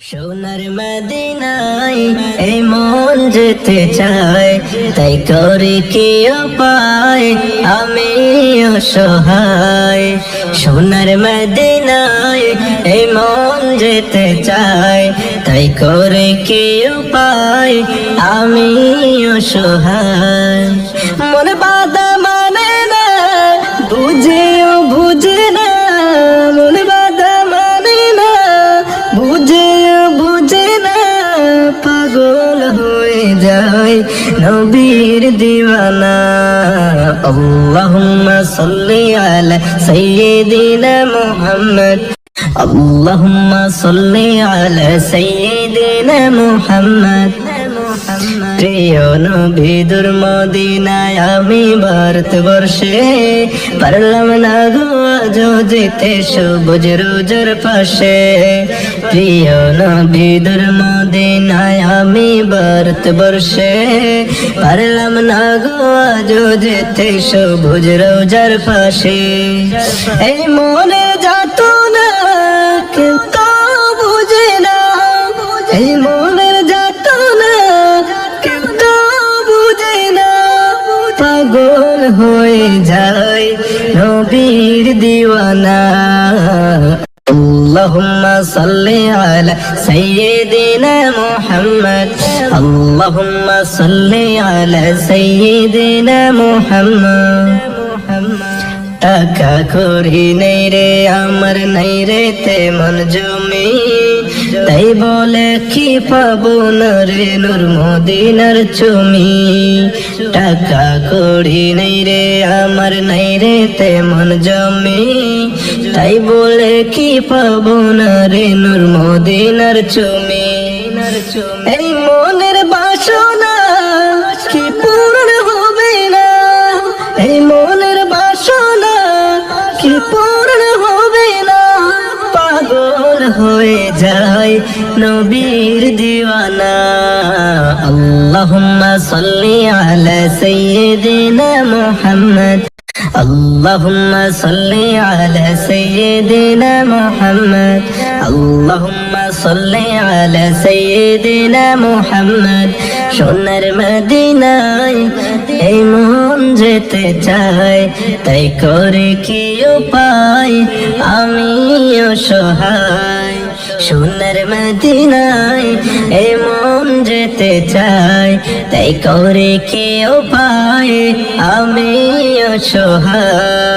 সোনার মদিনায় এই মন যেতে চায়, তাই করে কি উপায় আমি অসহায়। সোনার মদিনায় এই মন যেতে চায়, তাই করে কি উপায় আমি অসহায়। মন বাধা মানে না, বুঝেও বুঝে না, মন বাধা মানে না, বুঝেও বুঝে না, পাগল হয়ে যায় নবীর দিওয়ানা। আল্লাহুম্মা সাল্লি আলা সাইয়্যিদিনা মুহাম্মদ, আল্লাহুম্মা সাল্লি আলা সাইয়্যিদিনা মুহাম্মদ। প্রিয় নবীর মদিনায় আমি ভারতবর্ষে পারলাম না গো আজ যেতে সবুজ রোজার পাশে। প্রিয় নবীর মদিনায় আমি ভারতবর্ষে পারলাম না গো আজ যেতে সবুজ রোজার পাশে। এই মনে যাত না কেউ তো বুঝে না, এই মনের যাত না কেউ তো বুঝে না, পাগল হয়ে যায় নবীর দিওয়ানা। আল্লাহুম্মা সাল্লি আলা সাইয়্যিদিনা মুহাম্মদ, আল্লাহুম্মা সাল্লি আলা সাইয়্যিদিনা মুহাম্মদ। টাকা করি নেই রে আমার, নাই রে তেমন জমি, তাই বলে কি পাবো না রে নূর মদিনার চুমি। টাকা করি নেই রে আমার, নাই রে তেমন জমি, তাই বলে কি পাবো না রে নূর মদিনার চুমি। এই মনের বাসনা কি পূর্ণ হবে না, এই মনের বাসনা কি পূর্ণ হবে না, পাগল হয়ে যায় নবীর দিওয়ানা। আল্লাহুম্মা সাল্লি আলা সাইয়্যিদিনা মুহাম্মদ, আল্লাহুম্মা সাল্লি আলা সাইয়্যিদিনা মুহাম্মদ, আল্লাহুম্মা সাল্লি আলা সাইয়্যিদিনা মুহাম্মদ। সোনার মদিনায় এই মন যেতে চায়, তাই করে কি উপায় আমি অসহায়। সোনার মদিনায় এই মন যেতে চায়, তাই করে কি উপায় আমি অসহায়।